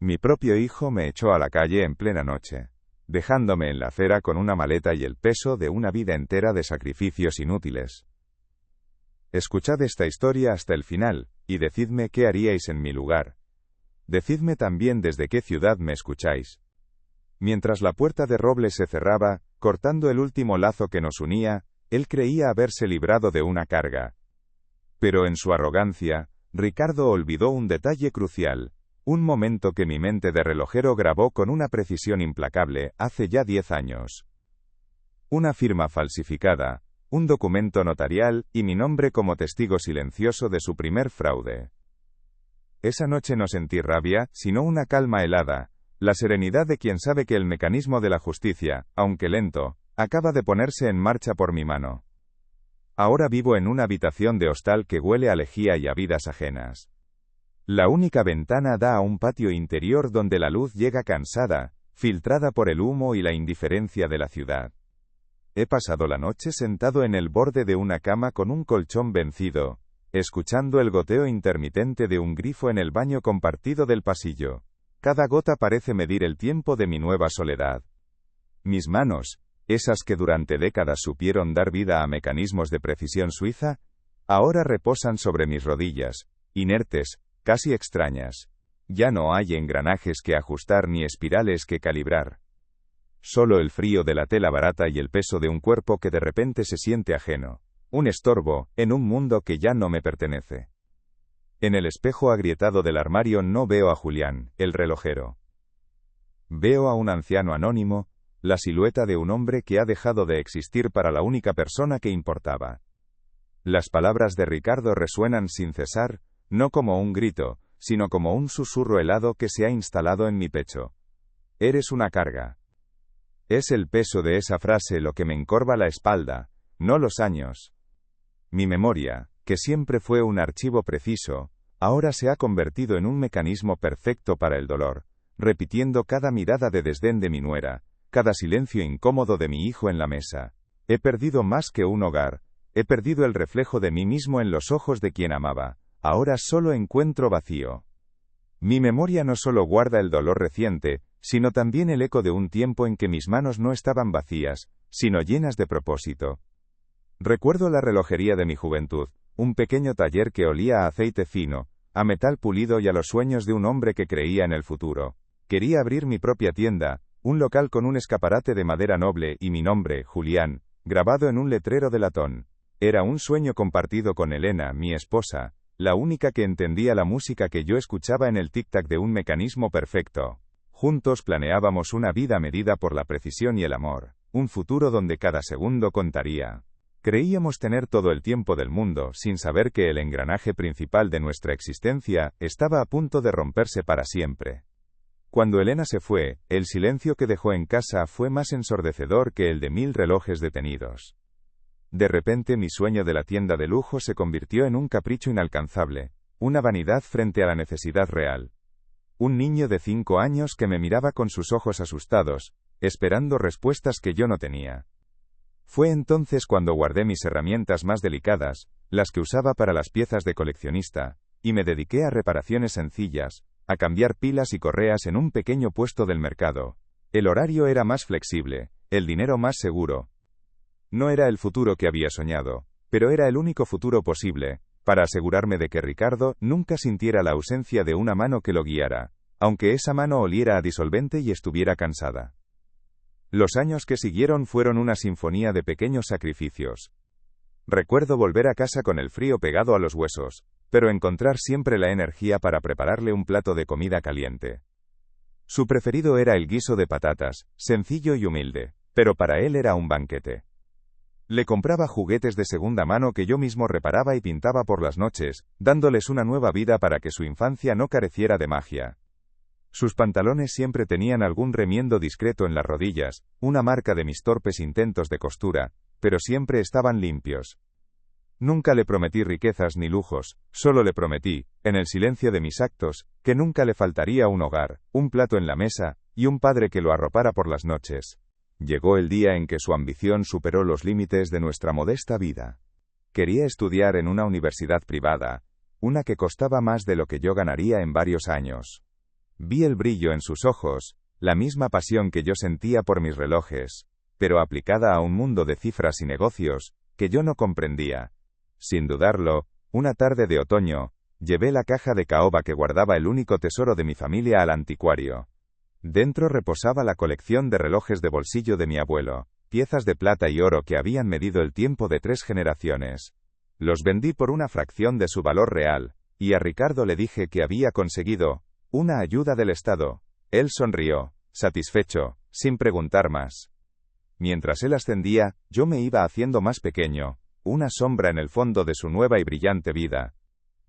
Mi propio hijo me echó a la calle en plena noche, dejándome en la acera con una maleta y el peso de una vida entera de sacrificios inútiles. Escuchad esta historia hasta el final, y decidme qué haríais en mi lugar. Decidme también desde qué ciudad me escucháis. Mientras la puerta de roble se cerraba, cortando el último lazo que nos unía, él creía haberse librado de una carga. Pero en su arrogancia, Ricardo olvidó un detalle crucial, un momento que mi mente de relojero grabó con una precisión implacable hace ya 10 años. Una firma falsificada, un documento notarial y mi nombre como testigo silencioso de su primer fraude. Esa noche no sentí rabia, sino una calma helada, la serenidad de quien sabe que el mecanismo de la justicia, aunque lento, acaba de ponerse en marcha por mi mano. Ahora vivo en una habitación de hostal que huele a lejía y a vidas ajenas. La única ventana da a un patio interior donde la luz llega cansada, filtrada por el humo y la indiferencia de la ciudad. He pasado la noche sentado en el borde de una cama con un colchón vencido, escuchando el goteo intermitente de un grifo en el baño compartido del pasillo. Cada gota parece medir el tiempo de mi nueva soledad. Mis manos, esas que durante décadas supieron dar vida a mecanismos de precisión suiza, ahora reposan sobre mis rodillas, inertes, casi extrañas. Ya no hay engranajes que ajustar ni espirales que calibrar. Solo el frío de la tela barata y el peso de un cuerpo que de repente se siente ajeno. Un estorbo, en un mundo que ya no me pertenece. En el espejo agrietado del armario no veo a Julián, el relojero. Veo a un anciano anónimo, la silueta de un hombre que ha dejado de existir para la única persona que importaba. Las palabras de Ricardo resuenan sin cesar, no como un grito, sino como un susurro helado que se ha instalado en mi pecho. Eres una carga. Es el peso de esa frase lo que me encorva la espalda, no los años. Mi memoria, que siempre fue un archivo preciso, ahora se ha convertido en un mecanismo perfecto para el dolor, repitiendo cada mirada de desdén de mi nuera, cada silencio incómodo de mi hijo en la mesa. He perdido más que un hogar, he perdido el reflejo de mí mismo en los ojos de quien amaba, ahora solo encuentro vacío. Mi memoria no solo guarda el dolor reciente, sino también el eco de un tiempo en que mis manos no estaban vacías, sino llenas de propósito. Recuerdo la relojería de mi juventud, un pequeño taller que olía a aceite fino, a metal pulido y a los sueños de un hombre que creía en el futuro. Quería abrir mi propia tienda, un local con un escaparate de madera noble y mi nombre, Julián, grabado en un letrero de latón. Era un sueño compartido con Elena, mi esposa, la única que entendía la música que yo escuchaba en el tic-tac de un mecanismo perfecto. Juntos planeábamos una vida medida por la precisión y el amor, un futuro donde cada segundo contaría. Creíamos tener todo el tiempo del mundo sin saber que el engranaje principal de nuestra existencia estaba a punto de romperse para siempre. Cuando Elena se fue, el silencio que dejó en casa fue más ensordecedor que el de 1000 relojes detenidos. De repente mi sueño de la tienda de lujo se convirtió en un capricho inalcanzable, una vanidad frente a la necesidad real. Un niño de 5 años que me miraba con sus ojos asustados, esperando respuestas que yo no tenía. Fue entonces cuando guardé mis herramientas más delicadas, las que usaba para las piezas de coleccionista, y me dediqué a reparaciones sencillas, a cambiar pilas y correas en un pequeño puesto del mercado. El horario era más flexible, el dinero más seguro. No era el futuro que había soñado, pero era el único futuro posible, para asegurarme de que Ricardo nunca sintiera la ausencia de una mano que lo guiara, aunque esa mano oliera a disolvente y estuviera cansada. Los años que siguieron fueron una sinfonía de pequeños sacrificios. Recuerdo volver a casa con el frío pegado a los huesos, pero encontrar siempre la energía para prepararle un plato de comida caliente. Su preferido era el guiso de patatas, sencillo y humilde, pero para él era un banquete. Le compraba juguetes de segunda mano que yo mismo reparaba y pintaba por las noches, dándoles una nueva vida para que su infancia no careciera de magia. Sus pantalones siempre tenían algún remiendo discreto en las rodillas, una marca de mis torpes intentos de costura, pero siempre estaban limpios. Nunca le prometí riquezas ni lujos, solo le prometí, en el silencio de mis actos, que nunca le faltaría un hogar, un plato en la mesa, y un padre que lo arropara por las noches. Llegó el día en que su ambición superó los límites de nuestra modesta vida. Quería estudiar en una universidad privada, una que costaba más de lo que yo ganaría en varios años. Vi el brillo en sus ojos, la misma pasión que yo sentía por mis relojes, pero aplicada a un mundo de cifras y negocios, que yo no comprendía. Sin dudarlo, una tarde de otoño, llevé la caja de caoba que guardaba el único tesoro de mi familia al anticuario. Dentro reposaba la colección de relojes de bolsillo de mi abuelo, piezas de plata y oro que habían medido el tiempo de 3 generaciones. Los vendí por una fracción de su valor real, y a Ricardo le dije que había conseguido una ayuda del Estado. Él sonrió, satisfecho, sin preguntar más. Mientras él ascendía, yo me iba haciendo más pequeño, una sombra en el fondo de su nueva y brillante vida.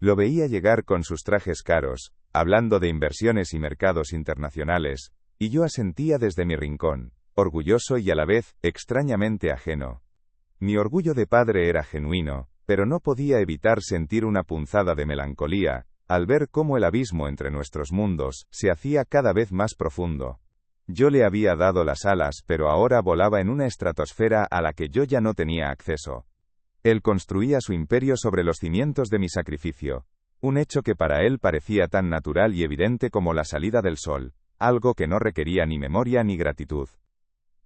Lo veía llegar con sus trajes caros, hablando de inversiones y mercados internacionales, y yo asentía desde mi rincón, orgulloso y a la vez, extrañamente ajeno. Mi orgullo de padre era genuino, pero no podía evitar sentir una punzada de melancolía, al ver cómo el abismo entre nuestros mundos se hacía cada vez más profundo. Yo le había dado las alas, pero ahora volaba en una estratosfera a la que yo ya no tenía acceso. Él construía su imperio sobre los cimientos de mi sacrificio, un hecho que para él parecía tan natural y evidente como la salida del sol, algo que no requería ni memoria ni gratitud.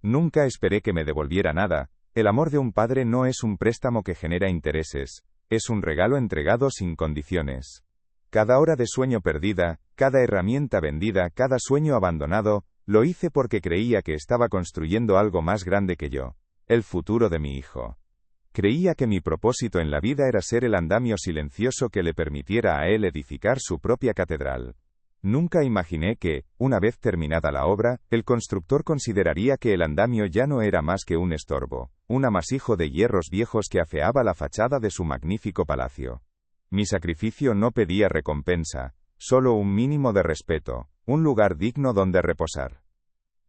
Nunca esperé que me devolviera nada. El amor de un padre no es un préstamo que genera intereses, es un regalo entregado sin condiciones. Cada hora de sueño perdida, cada herramienta vendida, cada sueño abandonado, lo hice porque creía que estaba construyendo algo más grande que yo, el futuro de mi hijo. Creía que mi propósito en la vida era ser el andamio silencioso que le permitiera a él edificar su propia catedral. Nunca imaginé que, una vez terminada la obra, el constructor consideraría que el andamio ya no era más que un estorbo, un amasijo de hierros viejos que afeaba la fachada de su magnífico palacio. Mi sacrificio no pedía recompensa, solo un mínimo de respeto, un lugar digno donde reposar.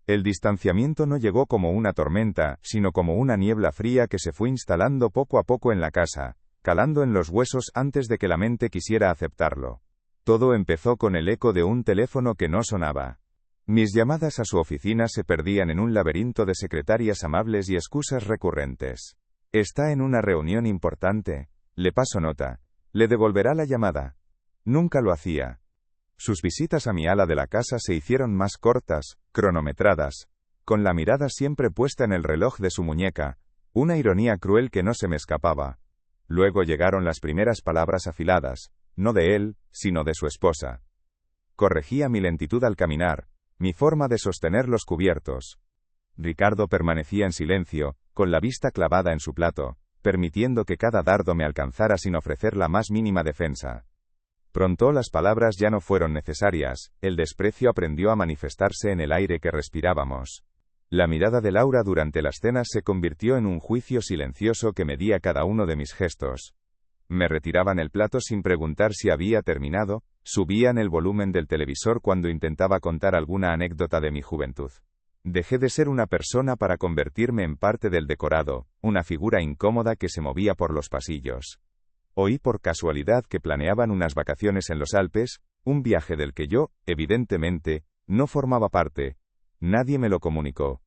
El distanciamiento no llegó como una tormenta, sino como una niebla fría que se fue instalando poco a poco en la casa, calando en los huesos antes de que la mente quisiera aceptarlo. Todo empezó con el eco de un teléfono que no sonaba. Mis llamadas a su oficina se perdían en un laberinto de secretarias amables y excusas recurrentes. Está en una reunión importante. Le paso nota. Le devolverá la llamada. Nunca lo hacía. Sus visitas a mi ala de la casa se hicieron más cortas, cronometradas, con la mirada siempre puesta en el reloj de su muñeca, una ironía cruel que no se me escapaba. Luego llegaron las primeras palabras afiladas, no de él, sino de su esposa. Corregía mi lentitud al caminar, mi forma de sostener los cubiertos. Ricardo permanecía en silencio, con la vista clavada en su plato, permitiendo que cada dardo me alcanzara sin ofrecer la más mínima defensa. Pronto las palabras ya no fueron necesarias, el desprecio aprendió a manifestarse en el aire que respirábamos. La mirada de Laura durante las cenas se convirtió en un juicio silencioso que medía cada uno de mis gestos. Me retiraban el plato sin preguntar si había terminado, subían el volumen del televisor cuando intentaba contar alguna anécdota de mi juventud. Dejé de ser una persona para convertirme en parte del decorado, una figura incómoda que se movía por los pasillos. Oí por casualidad que planeaban unas vacaciones en los Alpes, un viaje del que yo, evidentemente, no formaba parte. Nadie me lo comunicó.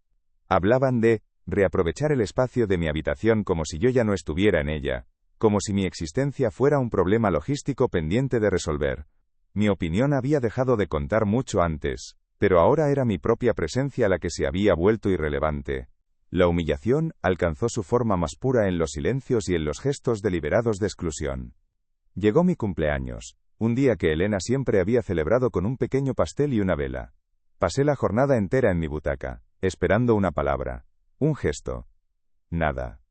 Hablaban de reaprovechar el espacio de mi habitación como si yo ya no estuviera en ella, como si mi existencia fuera un problema logístico pendiente de resolver. Mi opinión había dejado de contar mucho antes, pero ahora era mi propia presencia la que se había vuelto irrelevante. La humillación alcanzó su forma más pura en los silencios y en los gestos deliberados de exclusión. Llegó mi cumpleaños, un día que Elena siempre había celebrado con un pequeño pastel y una vela. Pasé la jornada entera en mi butaca, esperando una palabra, un gesto. Nada.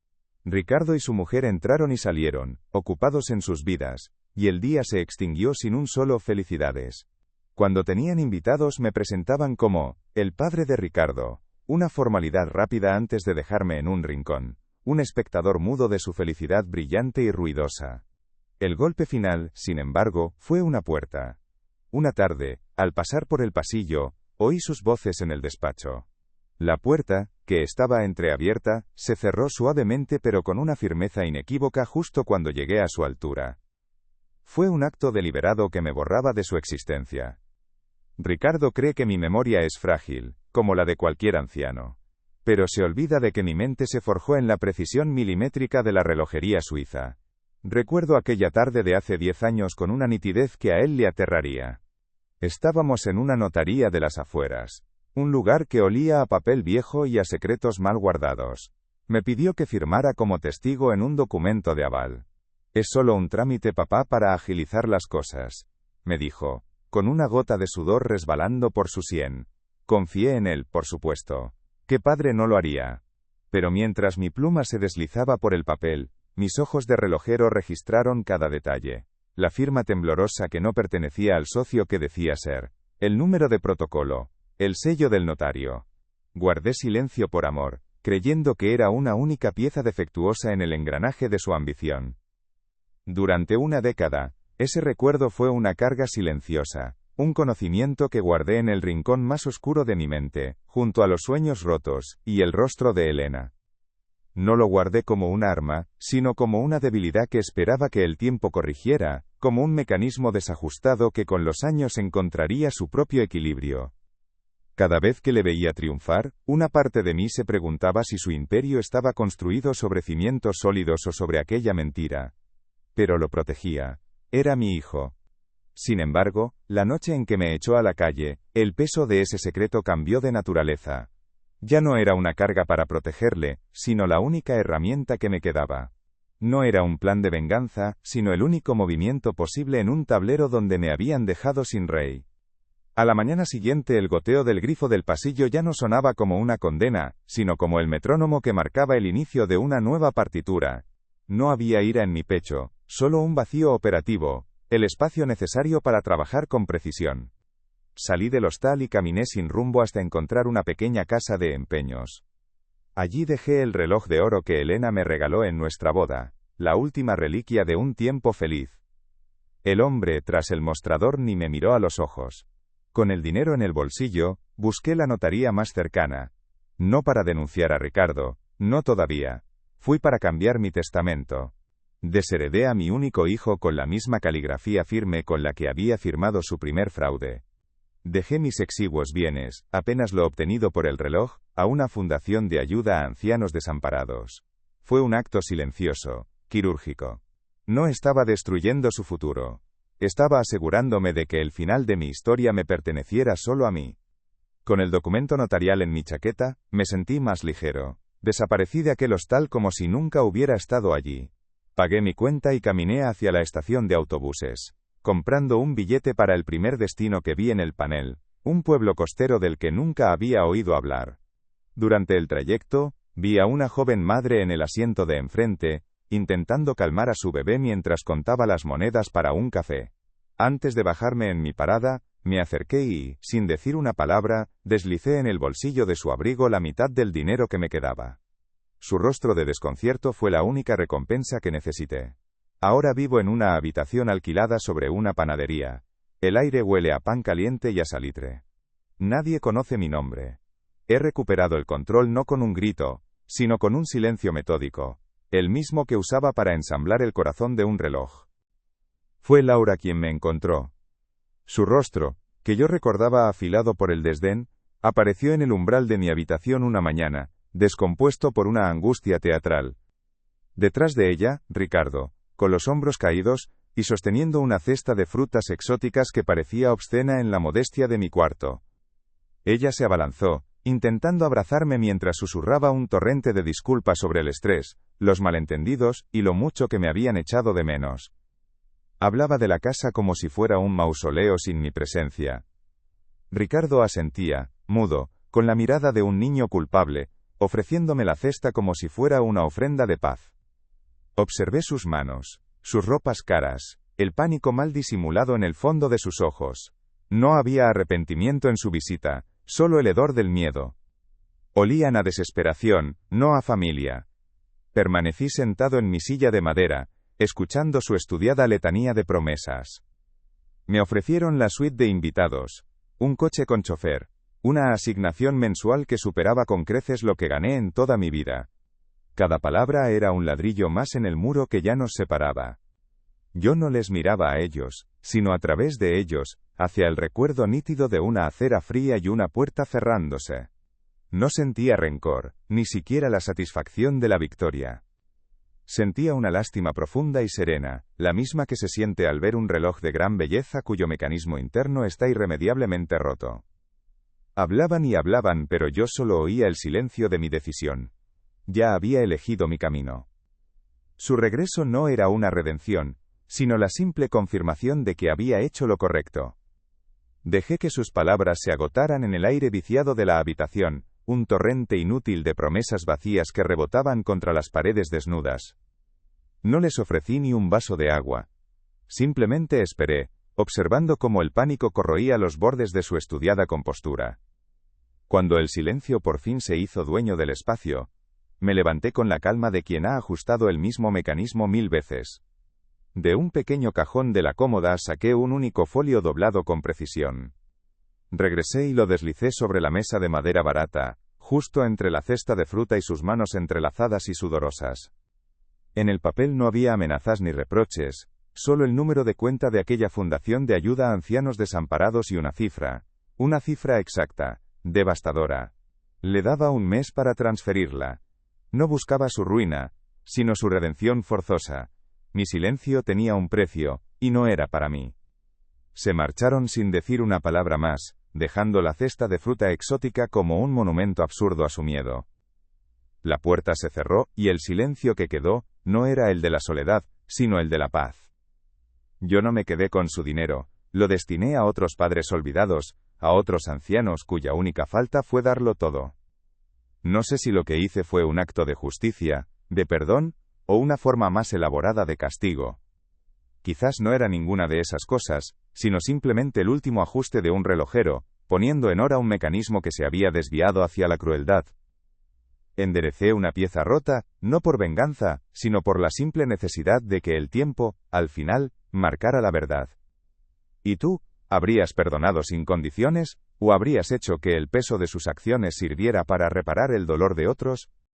Ricardo y su mujer entraron y salieron, ocupados en sus vidas, y el día se extinguió sin un solo felicidades. Cuando tenían invitados me presentaban como el padre de Ricardo. Una formalidad rápida antes de dejarme en un rincón, un espectador mudo de su felicidad brillante y ruidosa. El golpe final, sin embargo, fue una puerta. Una tarde, al pasar por el pasillo, oí sus voces en el despacho. La puerta, que estaba entreabierta, se cerró suavemente pero con una firmeza inequívoca justo cuando llegué a su altura. Fue un acto deliberado que me borraba de su existencia. Ricardo cree que mi memoria es frágil, como la de cualquier anciano. Pero se olvida de que mi mente se forjó en la precisión milimétrica de la relojería suiza. Recuerdo aquella tarde de hace 10 años con una nitidez que a él le aterraría. Estábamos en una notaría de las afueras. Un lugar que olía a papel viejo y a secretos mal guardados. Me pidió que firmara como testigo en un documento de aval. Es solo un trámite, papá, para agilizar las cosas, me dijo, con una gota de sudor resbalando por su sien. Confié en él, por supuesto. ¿Qué padre no lo haría? Pero mientras mi pluma se deslizaba por el papel, mis ojos de relojero registraron cada detalle. La firma temblorosa que no pertenecía al socio que decía ser. El número de protocolo. El sello del notario. Guardé silencio por amor, creyendo que era una única pieza defectuosa en el engranaje de su ambición. Durante una década, ese recuerdo fue una carga silenciosa, un conocimiento que guardé en el rincón más oscuro de mi mente, junto a los sueños rotos, y el rostro de Elena. No lo guardé como un arma, sino como una debilidad que esperaba que el tiempo corrigiera, como un mecanismo desajustado que con los años encontraría su propio equilibrio. Cada vez que le veía triunfar, una parte de mí se preguntaba si su imperio estaba construido sobre cimientos sólidos o sobre aquella mentira. Pero lo protegía. Era mi hijo. Sin embargo, la noche en que me echó a la calle, el peso de ese secreto cambió de naturaleza. Ya no era una carga para protegerle, sino la única herramienta que me quedaba. No era un plan de venganza, sino el único movimiento posible en un tablero donde me habían dejado sin rey. A la mañana siguiente el goteo del grifo del pasillo ya no sonaba como una condena, sino como el metrónomo que marcaba el inicio de una nueva partitura. No había ira en mi pecho, solo un vacío operativo, el espacio necesario para trabajar con precisión. Salí del hostal y caminé sin rumbo hasta encontrar una pequeña casa de empeños. Allí dejé el reloj de oro que Elena me regaló en nuestra boda, la última reliquia de un tiempo feliz. El hombre tras el mostrador ni me miró a los ojos. Con el dinero en el bolsillo, busqué la notaría más cercana. No para denunciar a Ricardo, no todavía. Fui para cambiar mi testamento. Desheredé a mi único hijo con la misma caligrafía firme con la que había firmado su primer fraude. Dejé mis exiguos bienes, apenas lo obtenido por el reloj, a una fundación de ayuda a ancianos desamparados. Fue un acto silencioso, quirúrgico. No estaba destruyendo su futuro. Estaba asegurándome de que el final de mi historia me perteneciera solo a mí. Con el documento notarial en mi chaqueta, me sentí más ligero. Desaparecí de aquel hostal como si nunca hubiera estado allí. Pagué mi cuenta y caminé hacia la estación de autobuses, comprando un billete para el primer destino que vi en el panel, un pueblo costero del que nunca había oído hablar. Durante el trayecto, vi a una joven madre en el asiento de enfrente, intentando calmar a su bebé mientras contaba las monedas para un café. Antes de bajarme en mi parada, me acerqué y, sin decir una palabra, deslicé en el bolsillo de su abrigo la mitad del dinero que me quedaba. Su rostro de desconcierto fue la única recompensa que necesité. Ahora vivo en una habitación alquilada sobre una panadería. El aire huele a pan caliente y a salitre. Nadie conoce mi nombre. He recuperado el control no con un grito, sino con un silencio metódico, el mismo que usaba para ensamblar el corazón de un reloj. Fue Laura quien me encontró. Su rostro, que yo recordaba afilado por el desdén, apareció en el umbral de mi habitación una mañana, descompuesto por una angustia teatral. Detrás de ella, Ricardo, con los hombros caídos, y sosteniendo una cesta de frutas exóticas que parecía obscena en la modestia de mi cuarto. Ella se abalanzó, intentando abrazarme mientras susurraba un torrente de disculpas sobre el estrés, los malentendidos, y lo mucho que me habían echado de menos. Hablaba de la casa como si fuera un mausoleo sin mi presencia. Ricardo asentía, mudo, con la mirada de un niño culpable, ofreciéndome la cesta como si fuera una ofrenda de paz. Observé sus manos, sus ropas caras, el pánico mal disimulado en el fondo de sus ojos. No había arrepentimiento en su visita, solo el hedor del miedo. Olían a desesperación, no a familia. Permanecí sentado en mi silla de madera, escuchando su estudiada letanía de promesas. Me ofrecieron la suite de invitados, un coche con chofer, una asignación mensual que superaba con creces lo que gané en toda mi vida. Cada palabra era un ladrillo más en el muro que ya nos separaba. Yo no les miraba a ellos, sino a través de ellos, hacia el recuerdo nítido de una acera fría y una puerta cerrándose. No sentía rencor, ni siquiera la satisfacción de la victoria. Sentía una lástima profunda y serena, la misma que se siente al ver un reloj de gran belleza cuyo mecanismo interno está irremediablemente roto. Hablaban y hablaban, pero yo solo oía el silencio de mi decisión. Ya había elegido mi camino. Su regreso no era una redención, sino la simple confirmación de que había hecho lo correcto. Dejé que sus palabras se agotaran en el aire viciado de la habitación, un torrente inútil de promesas vacías que rebotaban contra las paredes desnudas. No les ofrecí ni un vaso de agua. Simplemente esperé, observando cómo el pánico corroía los bordes de su estudiada compostura. Cuando el silencio por fin se hizo dueño del espacio, me levanté con la calma de quien ha ajustado el mismo mecanismo 1000 veces. De un pequeño cajón de la cómoda saqué un único folio doblado con precisión. Regresé y lo deslicé sobre la mesa de madera barata, justo entre la cesta de fruta y sus manos entrelazadas y sudorosas. En el papel no había amenazas ni reproches, solo el número de cuenta de aquella fundación de ayuda a ancianos desamparados y una cifra exacta, devastadora. Le daba un mes para transferirla. No buscaba su ruina, sino su redención forzosa. Mi silencio tenía un precio, y no era para mí. Se marcharon sin decir una palabra más, dejando la cesta de fruta exótica como un monumento absurdo a su miedo. La puerta se cerró, y el silencio que quedó, no era el de la soledad, sino el de la paz. Yo no me quedé con su dinero, lo destiné a otros padres olvidados, a otros ancianos cuya única falta fue darlo todo. No sé si lo que hice fue un acto de justicia, de perdón, o una forma más elaborada de castigo. Quizás no era ninguna de esas cosas, sino simplemente el último ajuste de un relojero, poniendo en hora un mecanismo que se había desviado hacia la crueldad. Enderecé una pieza rota, no por venganza, sino por la simple necesidad de que el tiempo, al final, marcara la verdad. ¿Y tú? ¿Habrías perdonado sin condiciones, o habrías hecho que el peso de sus acciones sirviera para reparar el dolor de otros?